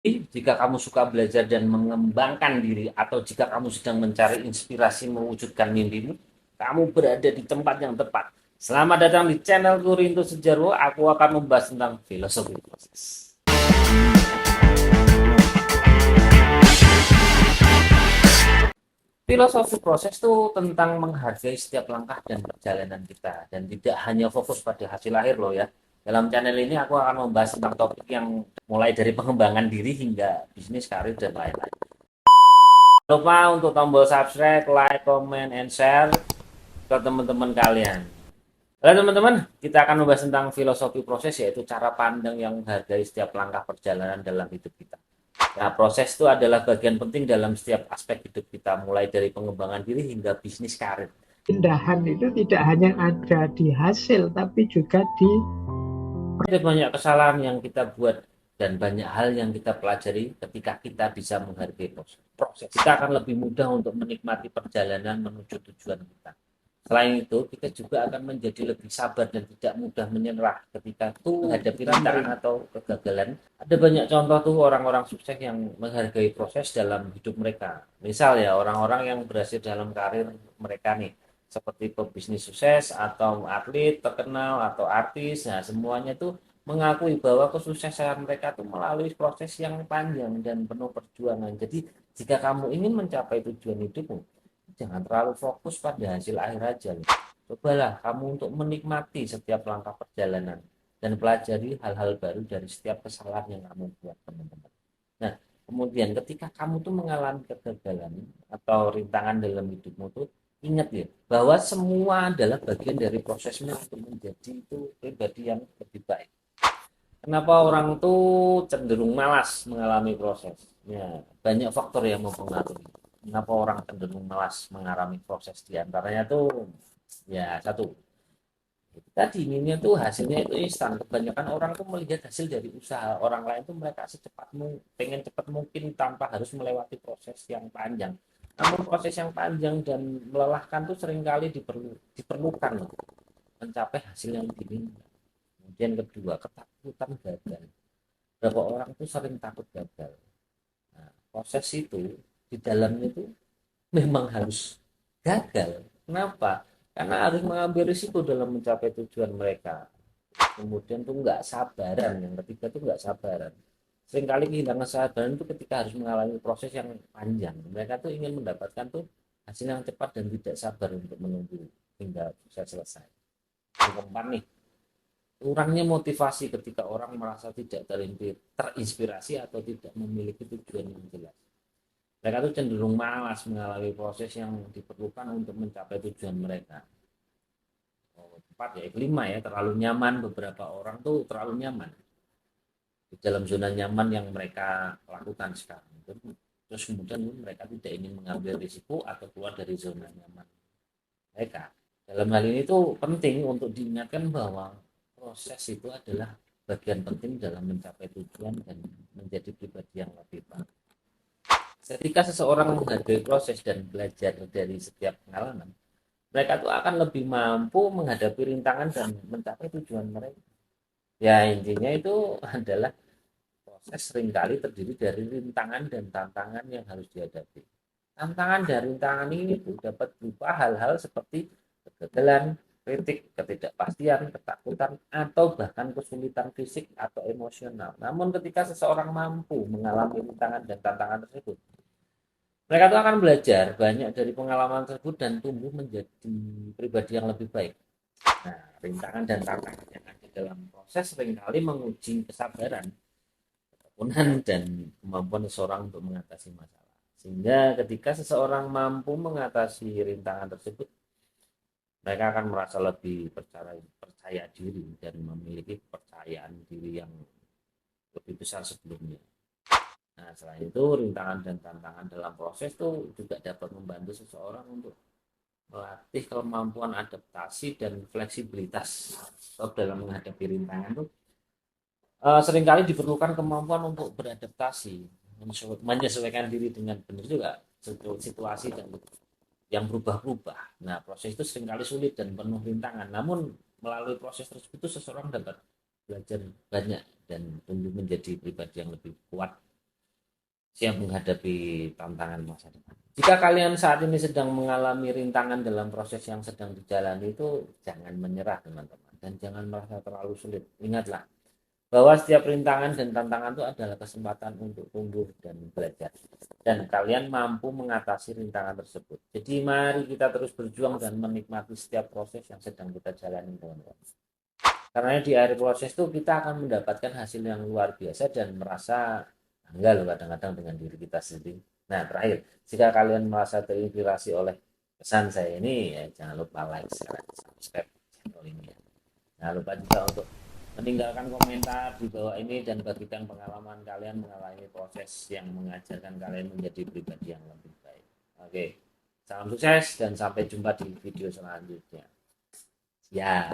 Jika kamu suka belajar dan mengembangkan diri, atau jika kamu sedang mencari inspirasi mewujudkan mimpimu, kamu berada di tempat yang tepat. Selamat datang di channel Rinto Sejarwo. Aku akan membahas tentang filosofi proses. Filosofi proses itu tentang menghargai setiap langkah dan perjalanan kita, dan tidak hanya fokus pada hasil akhir loh ya. Dalam channel ini aku akan membahas tentang topik yang mulai dari pengembangan diri hingga bisnis, karir, dan lain-lain. Jangan lupa untuk tombol subscribe, like, comment, and share ke teman-teman kalian. Halo teman-teman, kita akan membahas tentang filosofi proses, yaitu cara pandang yang menghargai setiap langkah perjalanan dalam hidup kita. Nah, proses itu adalah bagian penting dalam setiap aspek hidup kita, mulai dari pengembangan diri hingga bisnis, karir. Keindahan itu tidak hanya ada di hasil, tapi juga di Ada banyak kesalahan yang kita buat dan banyak hal yang kita pelajari ketika kita bisa menghargai proses. Kita akan lebih mudah untuk menikmati perjalanan menuju tujuan kita. Selain itu, kita juga akan menjadi lebih sabar dan tidak mudah menyerah ketika menghadapi rintangan atau kegagalan. Ada banyak contoh tuh orang-orang sukses yang menghargai proses dalam hidup mereka. Misal ya, orang-orang yang berhasil dalam karir mereka nih, seperti pebisnis sukses atau atlet terkenal atau artis. Nah, semuanya tuh mengakui bahwa kesuksesan mereka tuh melalui proses yang panjang dan penuh perjuangan. Jadi, jika kamu ingin mencapai tujuan hidupmu, jangan terlalu fokus pada hasil akhir aja. Cobalah kamu untuk menikmati setiap langkah perjalanan dan pelajari hal-hal baru dari setiap kesalahan yang kamu buat, teman-teman. Nah, kemudian ketika kamu tuh mengalami kegagalan atau rintangan dalam hidupmu tuh, ingat ya bahwa semua adalah bagian dari prosesnya untuk menjadi itu pribadi yang lebih baik. Kenapa orang tuh cenderung malas mengalami proses? Ya, banyak faktor yang mempengaruhi. Kenapa orang cenderung malas mengalami proses? Di antaranya tuh ya satu, tadi inginnya tuh hasilnya itu instan. Kebanyakan orang tuh melihat hasil dari usaha orang lain tuh mereka secepat mungkin, pengen cepat mungkin tanpa harus melewati proses yang panjang. Namun proses yang panjang dan melelahkan tuh seringkali diperlukan loh, mencapai hasil yang diinginkan. Kemudian kedua, ketakutan gagal. Berapa orang tuh sering takut gagal. Nah, proses itu di dalamnya itu memang harus gagal. Kenapa? Karena harus mengambil risiko dalam mencapai tujuan mereka. Kemudian tuh nggak sabaran. Yang ketiga tuh nggak sabaran. Seringkali kehilangan sabaran itu ketika harus mengalami proses yang panjang. Mereka tuh ingin mendapatkan tuh hasil yang cepat dan tidak sabar untuk menunggu hingga bisa selesai. Yang keempat nih, kurangnya motivasi ketika orang merasa tidak terinspirasi atau tidak memiliki tujuan yang jelas. Mereka tuh cenderung malas mengalami proses yang diperlukan untuk mencapai tujuan mereka. Oh, empat ya, kelima ya, terlalu nyaman. Beberapa orang tuh terlalu nyaman di dalam zona nyaman yang mereka lakukan sekarang. Terus kemudian mereka tidak ingin mengambil risiko atau keluar dari zona nyaman mereka. Dalam hal ini tuh penting untuk diingatkan bahwa proses itu adalah bagian penting dalam mencapai tujuan dan menjadi pribadi yang lebih baik. Ketika seseorang menghargai proses dan belajar dari setiap pengalaman, mereka tuh akan lebih mampu menghadapi rintangan dan mencapai tujuan mereka. Ya, intinya itu adalah proses seringkali terdiri dari rintangan dan tantangan yang harus dihadapi. Tantangan dan rintangan ini tuh dapat berupa hal-hal seperti kegagalan, kritik, ketidakpastian, ketakutan, atau bahkan kesulitan fisik atau emosional. Namun ketika seseorang mampu mengalami rintangan dan tantangan tersebut, mereka tuh akan belajar banyak dari pengalaman tersebut dan tumbuh menjadi pribadi yang lebih baik. Nah, rintangan dan tantangan yang ada dalam proses seringkali menguji kesabaran, ketekunan, dan kemampuan seseorang untuk mengatasi masalah. Sehingga ketika seseorang mampu mengatasi rintangan tersebut, mereka akan merasa lebih percaya diri dan memiliki kepercayaan diri yang lebih besar sebelumnya. Nah, selain itu, rintangan dan tantangan dalam proses itu juga dapat membantu seseorang untuk melatih kemampuan adaptasi dan fleksibilitas. So, dalam menghadapi rintangan itu seringkali diperlukan kemampuan untuk beradaptasi, menyesuaikan diri dengan benar juga situasi dan yang berubah-ubah. Nah, proses itu seringkali sulit dan penuh rintangan. Namun melalui proses tersebut seseorang dapat belajar banyak dan tumbuh menjadi pribadi yang lebih kuat siap menghadapi tantangan masa depan. Jika kalian saat ini sedang mengalami rintangan dalam proses yang sedang dijalani itu, jangan menyerah teman-teman, dan jangan merasa terlalu sulit. Ingatlah bahwa setiap rintangan dan tantangan itu adalah kesempatan untuk tumbuh dan belajar. Dan kalian mampu mengatasi rintangan tersebut. Jadi mari kita terus berjuang dan menikmati setiap proses yang sedang kita jalani, teman-teman. Karena di akhir proses itu kita akan mendapatkan hasil yang luar biasa dan merasa bangga loh kadang-kadang dengan diri kita sendiri. Nah, terakhir, jika kalian merasa terinspirasi oleh pesan saya ini, ya jangan lupa like, share, dan subscribe channel ini ya. Jangan lupa juga untuk meninggalkan komentar di bawah ini dan bagikan pengalaman kalian mengalami proses yang mengajarkan kalian menjadi pribadi yang lebih baik. Oke, salam sukses dan sampai jumpa di video selanjutnya. Ya.